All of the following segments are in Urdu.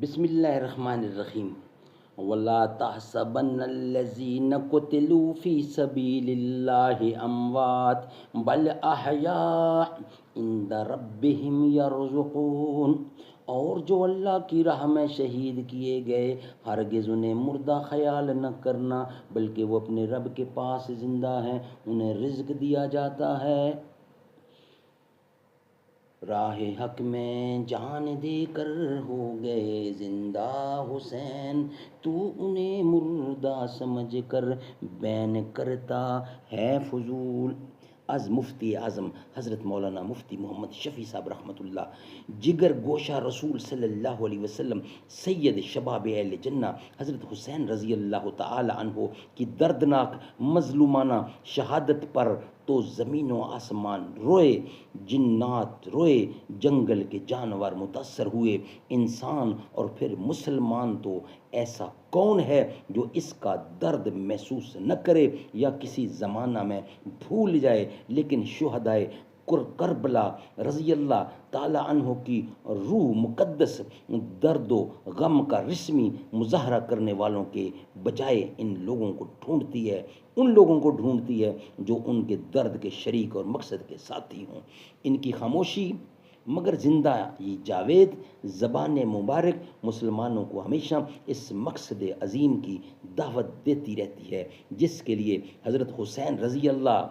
بسم اللہ الرحمن الرحیم ولا تحسبن الذين قتلوا في سبيل الله اموات بل احیاء عند ربهم يرزقون، اور جو اللہ کی راہ میں شہید کیے گئے ہرگز انہیں مردہ خیال نہ کرنا، بلکہ وہ اپنے رب کے پاس زندہ ہیں، انہیں رزق دیا جاتا ہے۔ راہ حق میں جان دے کر ہو گئے زندہ حسین، تو انہیں مردہ سمجھ کر بین کرتا ہے فضول۔ از مفتی اعظم حضرت مولانا مفتی محمد شفیع صاحب رحمۃ اللہ، جگر گوشہ رسول صلی اللہ علیہ وسلم، سید شباب اہل جنہ حضرت حسین رضی اللہ تعالی عنہ کی دردناک مظلومانہ شہادت پر تو زمین و آسمان روئے، جنات روئے، جنگل کے جانور متاثر ہوئے، انسان اور پھر مسلمان تو ایسا کون ہے جو اس کا درد محسوس نہ کرے یا کسی زمانہ میں بھول جائے، لیکن شہدائے کربلا رضی اللہ تعالی عنہ کی روح مقدس درد و غم کا رسمی مظاہرہ کرنے والوں کے بجائے ان لوگوں کو ڈھونڈتی ہے، ان لوگوں کو ڈھونڈتی ہے جو ان کے درد کے شریک اور مقصد کے ساتھی ہوں۔ ان کی خاموشی مگر زندہ یہ جاوید زبان مبارک مسلمانوں کو ہمیشہ اس مقصد عظیم کی دعوت دیتی رہتی ہے جس کے لیے حضرت حسین رضی اللہ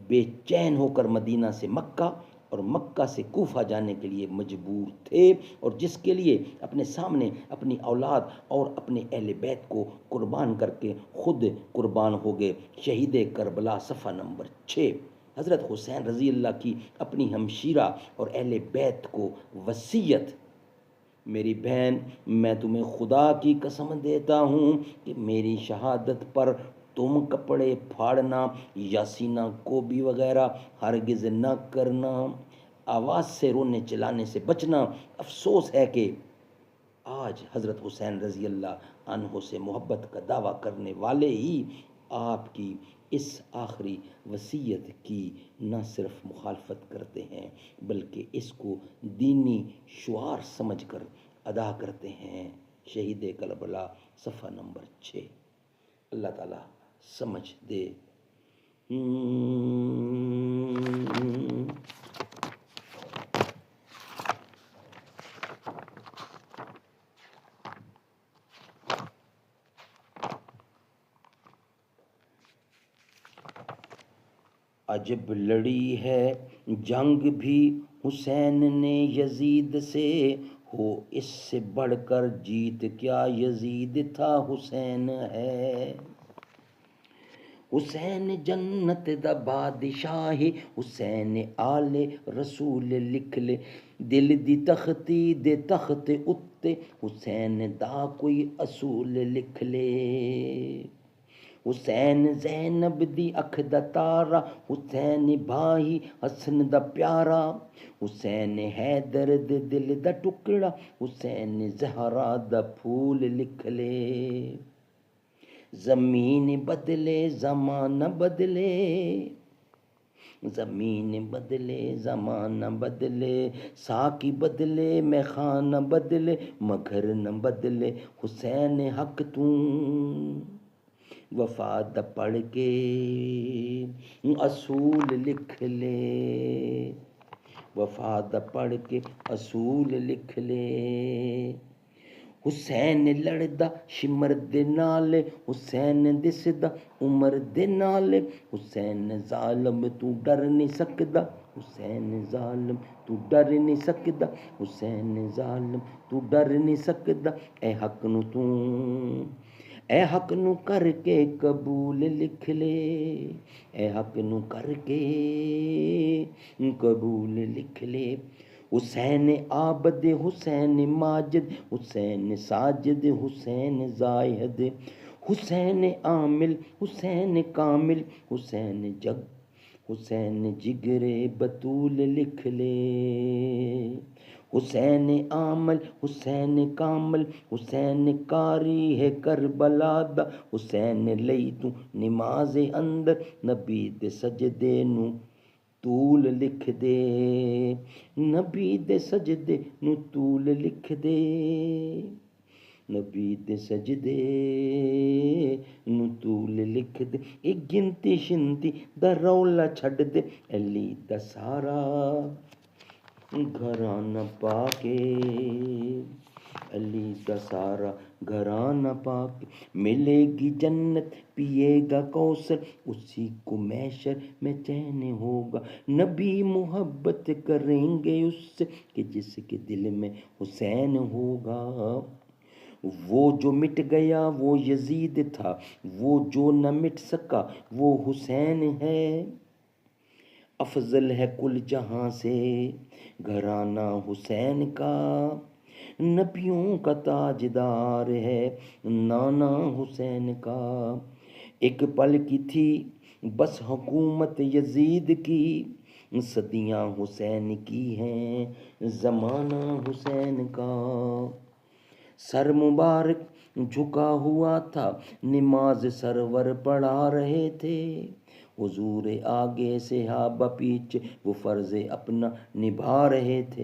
بے چین ہو کر مدینہ سے مکہ اور مکہ سے کوفہ جانے کے لیے مجبور تھے، اور جس کے لیے اپنے سامنے اپنی اولاد اور اپنے اہل بیت کو قربان کر کے خود قربان ہو گئے۔ شہید کربلا صفحہ نمبر 6۔ حضرت حسین رضی اللہ کی اپنی ہمشیرہ اور اہل بیت کو وصیت: میری بہن، میں تمہیں خدا کی قسم دیتا ہوں کہ میری شہادت پر تم کپڑے پھاڑنا یا سینہ کوبی وغیرہ ہرگز نہ کرنا، آواز سے رونے چلانے سے بچنا۔ افسوس ہے کہ آج حضرت حسین رضی اللہ عنہ سے محبت کا دعویٰ کرنے والے ہی آپ کی اس آخری وصیت کی نہ صرف مخالفت کرتے ہیں بلکہ اس کو دینی شعار سمجھ کر ادا کرتے ہیں۔ شہید کربلا صفحہ نمبر 6۔ اللہ تعالیٰ سمجھ دے۔ عجب لڑی ہے جنگ بھی حسین نے یزید سے، ہو اس سے بڑھ کر جیت کیا یزید تھا حسین ہے۔ حسین جنت دا بادشاہ، حسین آل رسول لکھ لے، دل دی تختی دے تخت اتے حسین دا کوئی اصول لکھ لے۔ حسین زینب دی اکھ دا تارا، حسین بھائی حسن دا پیارا، حسین حیدر دے دل دا ٹکڑا، حسین زہرا دا پھول لکھ لے۔ زمین بدلے زمانہ بدلے، زمین بدلے زمانہ بدلے، ساقی بدلے میخانہ بدلے، مگر نہ بدلے حسین حق توں۔ وفا دا پڑھ کے اصول لکھ لے، وفا دا پڑھ کے اصول لکھ لے۔ حسین لڑدا شمر دے نال، حسین دسدا عمر دے نال، حسین ظالم تو ڈر نہیں سکدا، حسین ظالم تو ڈر نہیں سکدا، حسین ظالم تو ڈر نہیں سکدا۔ اے حق نو تو، اے حق نو کر کے قبول لکھ لے، اے حق نو کر کے قبول لکھ لے۔ حسین عابد حسین ماجد، حسین ساجد حسین زاہد، حسین عامل حسین کامل، حسین جگ حسین جگر بطول لکھ لے۔ حسین عامل حسین کامل، حسین کاری ہے کربلا دا، حسین لئی تو نماز اندر نبی دے سجدے نو طول لکھ دے، نبی دے سجدے نو طول لکھ دے، نبی دے سجدے نو طول لکھ دے، ایک گنتی شنتی دا رولا چھڈ دے، علی دا سارا گھرانہ پا کے، علی دا سارا گھرانہ پا کے، ملے گی جنت پیے گا کوثر، اسی کو محشر میں چین ہوگا، نبی محبت کریں گے اس سے کہ جس کے دل میں حسین ہوگا، وہ جو مٹ گیا وہ یزید تھا، وہ جو نہ مٹ سکا وہ حسین ہے، افضل ہے کل جہاں سے گھرانہ حسین کا، نبیوں کا تاجدار ہے نانا حسین کا، ایک پل کی تھی بس حکومت یزید کی، صدیاں حسین کی ہیں زمانہ حسین کا، سر مبارک جھکا ہوا تھا نماز سرور پڑھا رہے تھے، حضور آگے صحابہ پیچھے وہ فرض اپنا نبھا رہے تھے۔